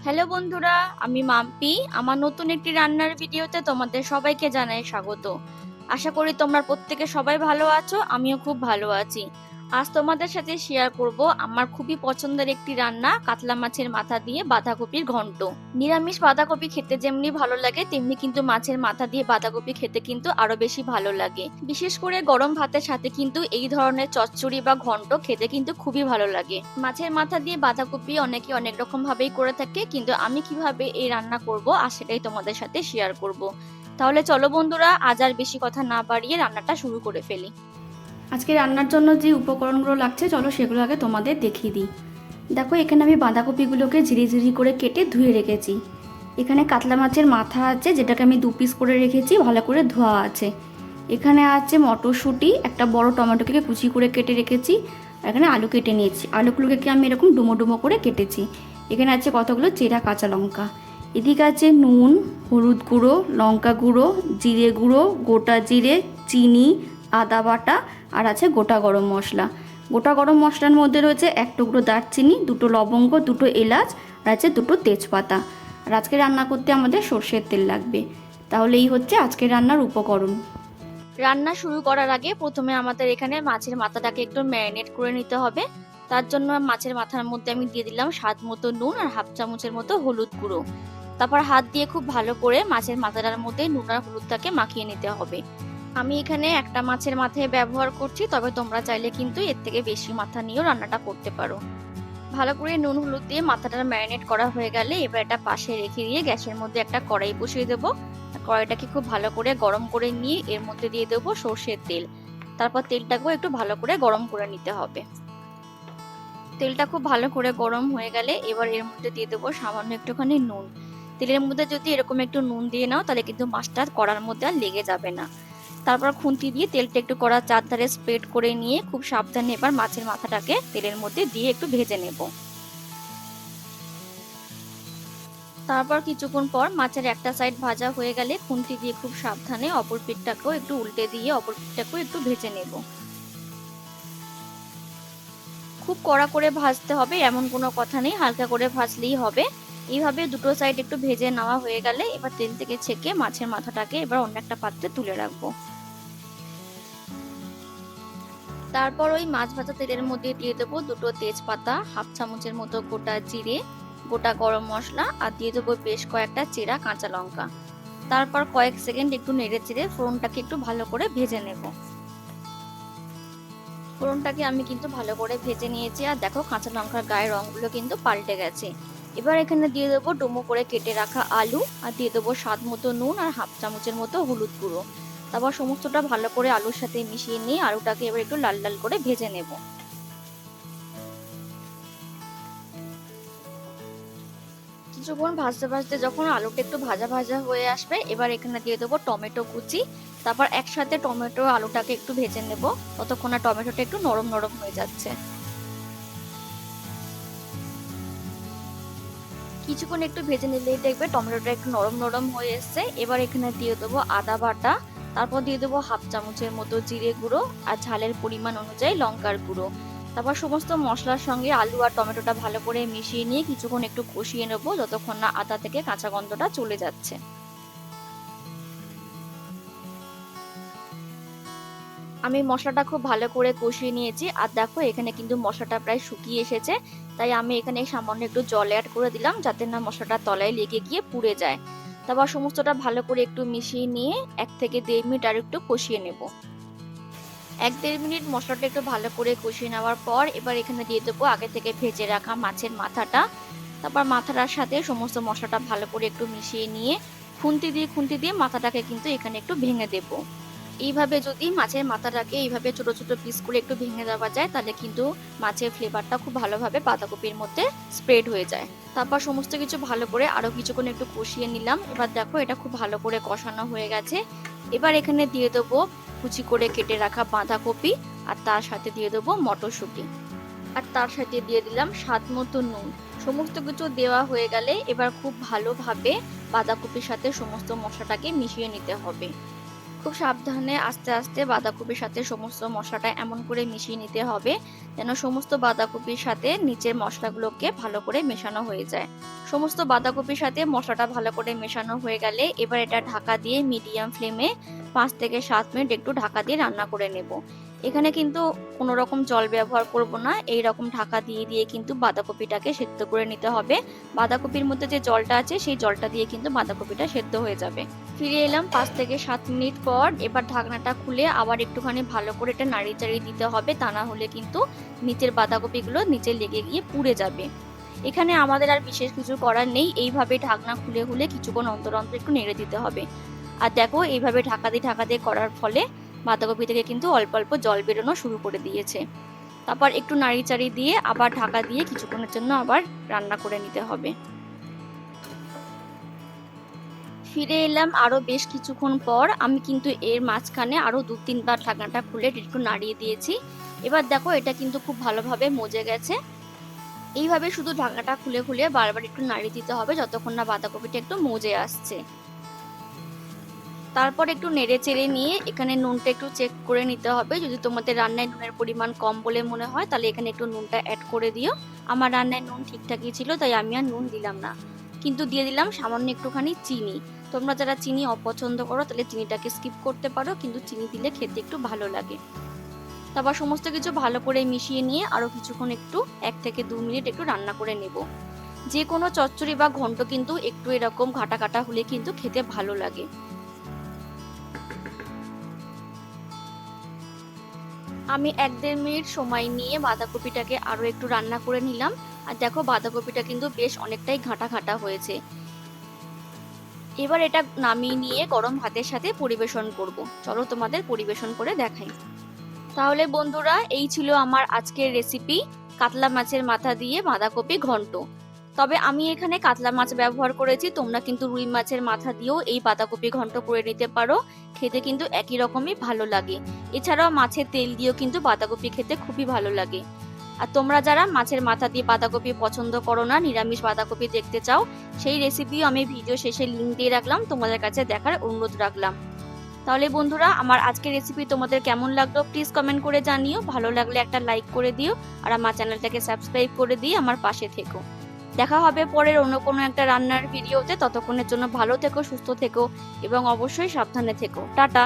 Hello বন্ধুরা, আমি মাম্পি। আমার নতুন একটি রান্নার ভিডিওতে তোমাদের সবাইকে জানাই স্বাগত। আশা করি তোমরা প্রত্যেকে সবাই ভালো আছো, আমিও খুব ভালো আছি। আজ তোমাদের সাথে শেয়ার করব আমার খুবই পছন্দের একটি রান্না, কাতলা মাছের মাথা দিয়ে বাঁধাকপির ঘন্ট। নিরামিষ বাঁধাকপি খেতে যেমনি ভালো লাগে তেমনি কিন্তু মাছের মাথা দিয়ে বাঁধাকপি খেতে কিন্তু আরো বেশি ভালো লাগে। বিশেষ করে গরম ভাতের সাথে কিন্তু এই ধরনের চচ্চড়ি বা ঘন্ট খেতে কিন্তু খুবই ভালো লাগে। মাছের মাথা দিয়ে বাঁধাকপি অনেকে অনেক রকম ভাবেই করে থাকে, কিন্তু আমি কিভাবে এই রান্না করব আর সেটাই তোমাদের সাথে শেয়ার করব। তাহলে চলো বন্ধুরা, আজ আর বেশি কথা না বাড়িয়ে রান্নাটা শুরু করে ফেলি। আজকে রান্নার জন্য যে উপকরণগুলো লাগছে চলো সেগুলো আগে তোমাদের দেখিয়ে দিই। দেখো, এখানে আমি বাঁধাকপিগুলোকে ঝিরি ঝিরি করে কেটে ধুয়ে রেখেছি। এখানে কাতলা মাছের মাথা আছে, যেটাকে আমি 2 পিস করে রেখেছি, ভালো করে ধোয়া আছে। এখানে আছে মটরশুঁটি, একটা বড় টমেটোকে কুচি করে কেটে রেখেছি। এখানে আলু কেটে নিয়েছি, আলুগুলোকে আমি এরকম ডুমো ডুমো করে কেটেছি। এখানে আছে কতগুলো চেরা কাঁচা লঙ্কা। এদিকে আছে নুন, হলুদ গুঁড়ো, লঙ্কা গুঁড়ো, জিরে গুঁড়ো, গোটা জিরে, চিনি, আদা বাটা, আর আছে গোটা গরম মশলা। গোটা গরম মশলার মধ্যে রয়েছে 1 টুকরো দারচিনি, 2টো লবঙ্গ, 2টো এলাচ, আর আছে 2টো তেজপাতা। আর আজকে রান্না করতে আমাদের সর্ষের তেল লাগবে। তাহলে এই হচ্ছে আজকের রান্নার উপকরণ। রান্না শুরু করার আগে প্রথমে আমাদের এখানে মাছের মাথাটাকে একটু ম্যারিনেট করে নিতে হবে। তার জন্য মাছের মাথার মধ্যে আমি দিয়ে দিলাম স্বাদ মতো নুন আর হাফ চামচের মতো হলুদ গুঁড়ো। তারপর হাত দিয়ে খুব ভালো করে মাছের মাথাটার মধ্যে নুন আর হলুদটাকে মাখিয়ে নিতে হবে। আমি এখানে একটা মাছের মাথায় ব্যবহার করছি, তবে তোমরা চাইলে কিন্তু এর থেকে বেশি মাথা নিয়েও রান্নাটা করতে পারো। ভালো করে নুন হলুদ দিয়ে মাথাটা ম্যারিনেট করা হয়ে গেলে এবার এটা পাশে রেখে দিয়ে গ্যাসের মধ্যে একটা কড়াই বসিয়ে দেবো। কড়াইটাকে খুব ভালো করে গরম করে নিয়ে এর মধ্যে দিয়ে দেবো সর্ষের তেল। তারপর তেলটাকেও একটু ভালো করে গরম করে নিতে হবে। তেলটা খুব ভালো করে গরম হয়ে গেলে এবার এর মধ্যে দিয়ে দেবো সামান্য একটুখানি নুন। তেলের মধ্যে যদি এরকম একটু নুন দিয়ে নাও তাহলে কিন্তু মাছটা কড়ার মধ্যে আর লেগে যাবে না। তারপর খুন্তি দিয়ে তেলটা একটু কড়ার চারধারে স্প্রেড করে নিয়ে খুব সাবধানে এবার মাছের মাথাটাকে তেলের মধ্যে দিয়ে একটু ভেজে নেব। তারপর কিছুক্ষণ পর মাছের একটা সাইড ভাজা হয়ে গেলে খুন্তি দিয়ে খুব সাবধানে অপর পিঠটাকেও একটু উল্টে দিয়ে অপর পিঠটাকেও একটু ভেজে নেব। খুব কড়া করে ভাজতে হবে এমন কোনো কথা নেই, হালকা করে ভাজলেই হবে। এইভাবে দুটো সাইড একটু ভেজে নেওয়া হয়ে গেলে এবার তেল থেকে ছেঁকে মাছের মাথাটাকে এবার অন্য একটা পাত্রে তুলে রাখবো। তারপর ওই মাছ ভাজা তেলের মধ্যে দিয়ে দেবো 2টো তেজপাতা, হাফ চামচের মতো গোটা জিরে, গোটা গরম মশলা, আর দিয়ে দেবো বেশ কয়েকটা চেরা কাঁচা লঙ্কা। তারপর কয়েক সেকেন্ড একটু নেড়ে চেড়ে ফোড়নটাকে একটু ভালো করে ভেজে নেব। ফোড়নটাকে আমি কিন্তু ভালো করে ভেজে নিয়েছি, আর দেখো কাঁচা লঙ্কার গায়ের রঙগুলো কিন্তু পাল্টে গেছে। এবার এখানে দিয়ে দেবো ডুমো করে কেটে রাখা আলু, আর দিয়ে দেবো স্বাদ মতো নুন আর হাফ চামচের মতো হলুদ গুঁড়ো। তারপর সমস্তটা ভালো করে আলুর সাথে মিশিয়ে নিয়ে আলুটাকে এবার একটু লাল লাল করে ভেজে নেব। কিছুক্ষণ ভাজতে ভাজতে যখন আলুটা একটু ভাজা ভাজা হয়ে আসবে এবার এখানে দিয়ে দেবো টমেটো কুচি। তারপর একসাথে টমেটো আলুটাকে একটু ভেজে নেব, ততক্ষণ না টমেটোটা একটু নরম নরম হয়ে যাচ্ছে। কিছুক্ষণ একটু ভেজে নিলেই দেখবে টমেটোটা একটু নরম নরম হয়ে এসছে। এবার এখানে দিয়ে দেবো আদা বাটা, তারপর দিয়ে দেবো হাফ চামচের মতো জিরে গুঁড়ো, আর ঝালের পরিমাণ অনুযায়ী লঙ্কার গুঁড়ো। তারপর সমস্ত মশলার সঙ্গে আলু আর টমেটোটা ভালো করে মিশিয়ে নিয়ে কিছুক্ষণ একটু কষিয়ে নেবো, যতক্ষণ না আদা থেকে কাঁচা গন্ধটা চলে যাচ্ছে। আমি মশলাটা খুব ভালো করে কষিয়ে নিয়েছি, আর দেখো এখানে কিন্তু মশলাটা প্রায় শুকিয়ে এসেছে। তাই আমি এখানে সামান্য একটু জল অ্যাড করে দিলাম, যাতে না মশলাটা তলায় লেগে গিয়ে পুড়ে যায়। তারপর সমস্তটা ভালো করে একটু মিশিয়ে নিয়ে 1 থেকে 1.5 মিনিট আর একটু কষিয়ে নেব। 1-1.5 মিনিট মশলাটা একটু ভালো করে কষিয়ে নেওয়ার পর এবার এখানে দিয়ে দেবো আগে থেকে ভেজে রাখা মাছের মাথাটা। তারপর মাথাটার সাথে সমস্ত মশলাটা ভালো করে একটু মিশিয়ে নিয়ে খুন্তি দিয়ে মাথাটাকে কিন্তু এখানে একটু ভেঙে দেবো। এইভাবে যদি মাছের মাথাটাকে এইভাবে ছোট ছোট পিস করে একটু ভেঙে দেওয়া যায় তাহলে কিন্তু মাছের ফ্লেভারটা খুব ভালোভাবে বাঁধাকপির মধ্যে স্প্রেড হয়ে যায়। তারপর সমস্ত কিছু ভালো করে আরো কিছুক্ষণ একটু কষিয়ে নিলাম। এবার দেখো এটা খুব ভালো করে কষানো হয়ে গেছে। এবার এখানে দিয়ে দেবো কুচি করে কেটে রাখা বাঁধাকপি, আর তার সাথে দিয়ে দেবো মটরশুঁটি, আর তার সাথে দিয়ে দিলাম স্বাদ মতো নুন। সমস্ত কিছু দেওয়া হয়ে গেলে এবার খুব ভালোভাবে বাঁধাকপির সাথে সমস্ত মশলাটাকে মিশিয়ে নিতে হবে। খুব সাবধানে আস্তে আস্তে বাঁধাকপির সাথে সমস্ত মশলাটা এমন করে মিশিয়ে নিতে হবে যেন সমস্ত বাঁধাকপির সাথে নিচের মশলাগুলোকে ভালো করে মেশানো হয়ে যায়। সমস্ত বাঁধাকপির সাথে মশলাটা ভালো করে মেশানো হয়ে গেলে এবার এটা ঢাকা দিয়ে মিডিয়াম ফ্লেমে 5 থেকে 7 মিনিট একটু ঢাকা দিয়ে রান্না করে নেব। এখানে কিন্তু কোনো রকম জল ব্যবহার করব না, এই রকম ঢাকা দিয়ে দিয়ে কিন্তু বাঁধাকপিটাকে সেদ্ধ করে নিতে হবে। বাঁধাকপির মধ্যে যে জলটা আছে সেই জলটা দিয়ে কিন্তু বাঁধাকপিটা সেদ্ধ হয়ে যাবে। ফিরে এলাম 5 থেকে 7 মিনিট পর। এবার ঢাকনাটা খুলে আবার একটুখানি ভালো করে এটা নাড়িয়ে চাড়িয়ে দিতে হবে, তা না হলে কিন্তু নিচের বাঁধাকপিগুলো নিচে লেগে গিয়ে পুড়ে যাবে। এখানে আমাদের আর বিশেষ কিছু করার নেই, এইভাবে ঢাকনা খুলে খুলে কিছুক্ষণ অন্তর অন্তর একটু নেড়ে দিতে হবে। আর দেখো এইভাবে ঢাকা দিয়ে করার ফলে বাঁধাকপি থেকে কিন্তু অল্প অল্প জল বেরোনো শুরু করে দিয়েছে। তারপর একটু নাড়ি চাড়ি দিয়ে আবার ঢাকা দিয়ে কিছুক্ষণের জন্য আবার রান্না করে নিতে হবে। ফিরে এলাম আরো বেশ কিছুক্ষণ পর। আমি কিন্তু এর মাঝখানে আরো 2-3 বার ঢাকনাটা খুলে একটু নাড়িয়ে দিয়েছি। এবার দেখো এটা কিন্তু খুব ভালোভাবে মজে গেছে। এইভাবে শুধু ঢাকনাটা খুলে খুলে বারবার একটু নাড়িয়ে দিতে হবে যতক্ষণ না বাঁধাকপিটা একটু মজে আসছে। তারপর একটু নেড়ে চেড়ে নিয়ে এখানে নুনটা একটু চেক করে নিতে হবে। যদি তোমাদের রান্নায় নুনের পরিমাণ কম বলে মনে হয় তাহলে এখানে একটু নুনটা অ্যাড করে দিও। আমার রান্নায় নুন ঠিকঠাকই ছিল তাই আমি আর নুন দিলাম না, কিন্তু দিয়ে দিলাম সামান্য একটুখানি চিনি। তোমরা যারা চিনি অপছন্দ করো তাহলে চিনিটাকে স্কিপ করতে পারো, কিন্তু চিনি দিলে খেতে একটু ভালো লাগে। তারপর সমস্ত কিছু ভালো করে মিশিয়ে নিয়ে আরো কিছুক্ষণ একটু 1 থেকে 2 মিনিট একটু রান্না করে নেব। যে কোনো চচ্চড়ি বা ঘন্ট কিন্তু একটু এরকম ঘাটা ঘাটা হলে কিন্তু খেতে ভালো লাগে। আমি 1-1.5 মিনিট সময় নিয়ে বাঁধাকপিটাকে আরো একটু রান্না করে নিলাম। আর দেখো বাঁধাকপিটা কিন্তু বেশ অনেকটাই ঘাটা ঘাটা হয়েছে। এবার এটা নামিয়ে নিয়ে গরম ভাতের সাথে পরিবেশন করব। চলো তোমাদের পরিবেশন করে দেখাই। তাহলে বন্ধুরা, এই ছিল আমার আজকের রেসিপি, কাতলা মাছের মাথা দিয়ে বাঁধাকপি ঘন্ট। তবে আমি এখানে কাতলা মাছ ব্যবহার করেছি, তোমরা কিন্তু রুই মাছের মাথা দিয়েও এই বাঁধাকপি ঘন্ট করে নিতে পারো। খেতে কিন্তু একই রকমই ভালো লাগে। এছাড়াও মাছের তেল দিয়েও কিন্তু বাঁধাকপি খেতে খুবই ভালো লাগে। আর তোমরা যারা মাছের মাথা দিয়ে বাঁধাকপি পছন্দ করো না, নিরামিষ বাঁধাকপি দেখতে চাও, সেই রেসিপিও আমি ভিডিও শেষে লিংক দিয়ে রাখলাম, তোমাদের কাছে দেখার অনুরোধ রাখলাম। তাহলে বন্ধুরা, আমার আজকের রেসিপি তোমাদের কেমন লাগলো প্লিজ কমেন্ট করে জানিও। ভালো লাগলে একটা লাইক করে দিও আর আমার চ্যানেলটাকে সাবস্ক্রাইব করে দিয়ে আমার পাশে থেকো। দেখা হবে পরের অন্য কোনো একটা রান্নার ভিডিওতে। ততক্ষণের জন্য ভালো থেকো, সুস্থ থেকো এবং অবশ্যই সাবধানে থেকো। টাটা।